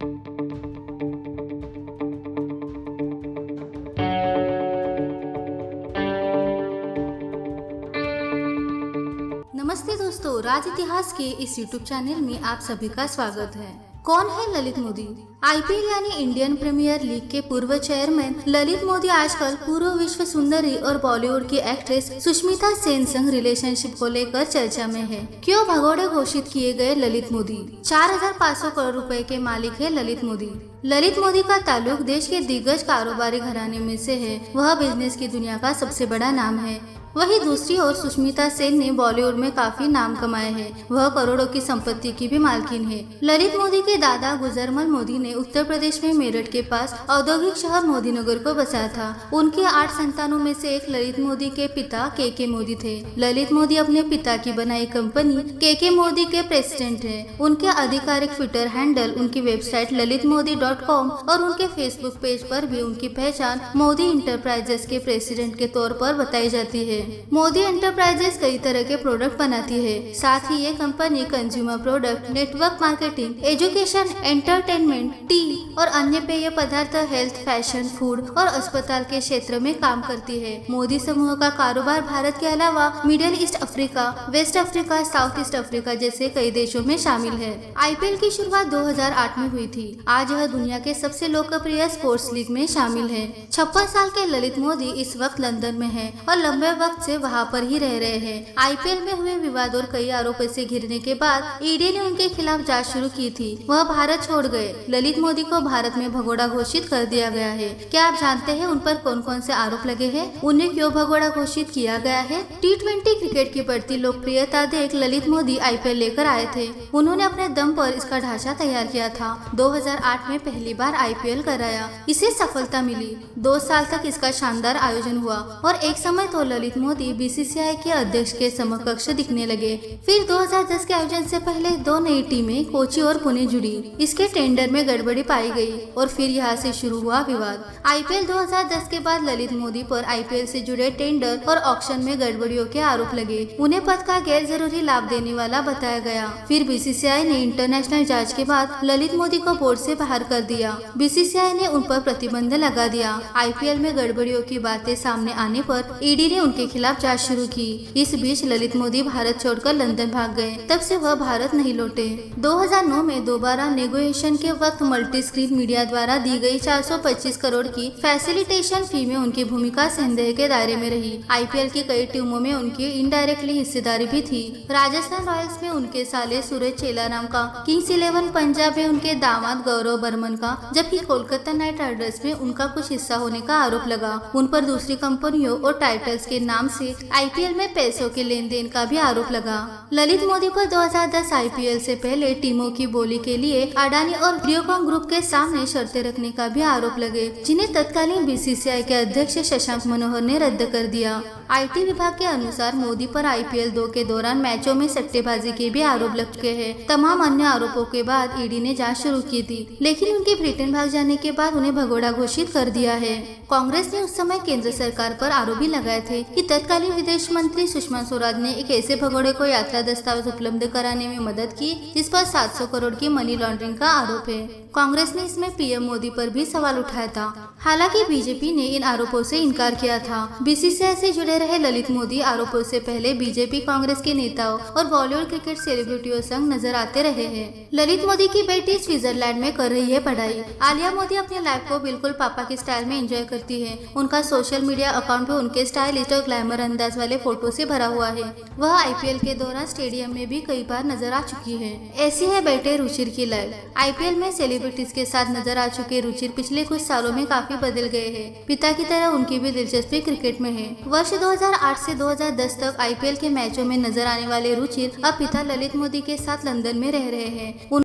नमस्ते दोस्तों, राज इतिहास के इस YouTube चैनल में आप सभी का स्वागत है। कौन है ललित मोदी? आईपीएल यानी इंडियन प्रीमियर लीग के पूर्व चेयरमैन ललित मोदी आजकल पूर्व विश्व सुंदरी और बॉलीवुड की एक्ट्रेस सुष्मिता सेन संग रिलेशनशिप को लेकर चर्चा में है। क्यों भगोड़े घोषित किए गए ललित मोदी? 4,500 करोड़ रुपए के मालिक है ललित मोदी। ललित मोदी का ताल्लुक देश के दिग्गज कारोबारी घराने में से है। वह बिजनेस की दुनिया का सबसे बड़ा नाम है। वहीं दूसरी ओर सुष्मिता सेन ने बॉलीवुड में काफी नाम कमाए हैं। वह करोड़ों की संपत्ति की भी मालकिन है। ललित मोदी के दादा गुजरमल मोदी ने उत्तर प्रदेश में मेरठ के पास औद्योगिक शहर मोदीनगर को बसाया था। उनके 8 संतानों में से एक ललित मोदी के पिता के मोदी थे। ललित मोदी अपने पिता की बनाई कंपनी के मोदी के प्रेसिडेंट हैं। उनके आधिकारिक ट्विटर हैंडल, उनकी वेबसाइट lalitmodi.com और उनके फेसबुक पेज पर भी उनकी पहचान मोदी इंटरप्राइजेस के प्रेसिडेंट के तौर पर बताई जाती है। मोदी एंटरप्राइजेस कई तरह के प्रोडक्ट बनाती है। साथ ही ये company consumer product, network marketing, education, entertainment, T और अन्य पेय पदार्थ, हेल्थ, फैशन, फूड और अस्पताल के क्षेत्र में काम करती है। मोदी समूह का कारोबार भारत के अलावा middle east Africa, west Africa, south east Africa जैसे कई देशों में शामिल है। आईपीएल की शुरुआत 2008 में हुई थी। आज यह दुनिया के सबसे लोकप्रिय स्पोर्ट्स लीग में शामिल है। 56 साल के ललित मोदी इस वक्त लंदन में है और लंबे वक्त से वहां पर ही रह रहे हैं। आईपीएल में हुए विवाद और कई आरोपों से घिरने के बाद ईडी ने उनके खिलाफ जांच शुरू की थी। वह भारत छोड़ गए। ललित मोदी को भारत में भगोड़ा घोषित कर दिया गया है। क्या आप जानते हैं उन पर कौन कौन से आरोप लगे हैं? उन्हें क्यों भगोड़ा घोषित किया गया है? T20 क्रिकेट की बढ़ती लोकप्रियता देख ललित मोदी आईपीएल लेकर आए थे। उन्होंने अपने दम पर इसका ढांचा तैयार किया था। 2008 में पहली बार आईपीएल कराया। इसे सफलता मिली। 2 साल तक इसका शानदार आयोजन हुआ और एक समय तो ललित मोदी बीसीसीआई के अध्यक्ष के समकक्ष दिखने लगे। फिर 2010 के आयोजन से पहले 2 नई टीमें कोची और पुणे जुड़ी। इसके टेंडर में गड़बड़ी पाई गई और फिर यहाँ से शुरू हुआ विवाद। आईपीएल 2010 के बाद ललित मोदी पर आईपीएल से जुड़े टेंडर और ऑक्शन में गड़बड़ियों के आरोप लगे। उन्हें पद का गैर जरूरी लाभ देने वाला बताया गया। फिर बीसीसीआई ने इंटरनेशनल जांच के बाद ललित मोदी को बोर्ड से बाहर कर दिया। बीसीसीआई ने उन पर प्रतिबंध लगा दिया। आईपीएल में गड़बड़ियों की बातें सामने आने पर ईडी ने उनके खिलाफ जांच शुरू की। इस बीच ललित मोदी भारत छोड़कर लंदन भाग गए। तब से वह भारत नहीं लौटे। 2009 में दोबारा नेगोशिएशन के वक्त मल्टी स्क्रीन मीडिया द्वारा दी गई 425 करोड़ की फैसिलिटेशन फी में उनकी भूमिका संदेह के दायरे में रही। आईपीएल की कई टीमों में उनकी इनडायरेक्टली हिस्सेदारी भी थी। राजस्थान रॉयल्स में उनके साले सूरज चेलाराम का, किंग्स 11 पंजाब में उनके दामाद गौरव बर्मन का, जबकि कोलकाता नाइट राइडर्स में उनका कुछ हिस्सा होने का आरोप लगा। उन पर दूसरी कंपनियों और टाइटल्स के नाम से आईपीएल में पैसों के लेन देन का भी आरोप लगा। ललित मोदी पर 2010 आईपीएल से पहले टीमों की बोली के लिए अडानी और वीडियोकॉन ग्रुप के सामने शर्तें रखने का भी आरोप लगे, जिन्हें तत्कालीन बीसीसीआई के अध्यक्ष शशांक मनोहर ने रद्द कर दिया। आईटी विभाग के अनुसार मोदी पर आईपीएल 2 के दौरान मैचों में सट्टेबाजी के भी आरोप लग चुके हैं। तमाम अन्य आरोपों के बाद ईडी ने जांच शुरू की थी, लेकिन उनके ब्रिटेन भाग जाने के बाद उन्हें भगोड़ा घोषित कर दिया है। कांग्रेस ने उस समय केंद्र सरकार पर आरोप भी लगाए थे कि तत्कालीन विदेश मंत्री सुषमा स्वराज ने एक ऐसे भगोड़े को यात्रा दस्तावेज उपलब्ध कराने में मदद की जिस पर 700 करोड़ की मनी लॉन्ड्रिंग का आरोप है। कांग्रेस ने इसमें पीएम मोदी पर भी सवाल उठाया था। हालांकि बीजेपी ने इन आरोपों से इनकार किया था। बीसीसीआई से जुड़े रहे ललित मोदी आरोपों से पहले बीजेपी, कांग्रेस के नेताओं और बॉलीवुड क्रिकेट सेलिब्रिटियों संग नजर आते रहे हैं। ललित मोदी की बेटी स्विट्जरलैंड में कर रही है पढ़ाई। आलिया मोदी अपनी लाइफ को बिल्कुल पापा के स्टाइल में एंजॉय करती है। उनका सोशल मीडिया अकाउंट भी उनके स्टाइलिश और ग्लैमर अंदाज वाले फोटो से भरा हुआ है। वह आईपीएल के दौरान स्टेडियम में भी कई बार नजर आ चुकी है। ऐसी है बेटे रुचिर की लाइफ। आईपीएल में सेलिब्रिटीज के साथ नजर आ चुके रुचिर पिछले कुछ सालों में काफी बदल गए हैं। पिता की तरह उनकी भी दिलचस्पी क्रिकेट में है। वर्ष 2008 से 2010 तक आईपीएल के मैचों में नजर आने वाले रुचिर अब पिता ललित मोदी के साथ लंदन में रह रहे हैं।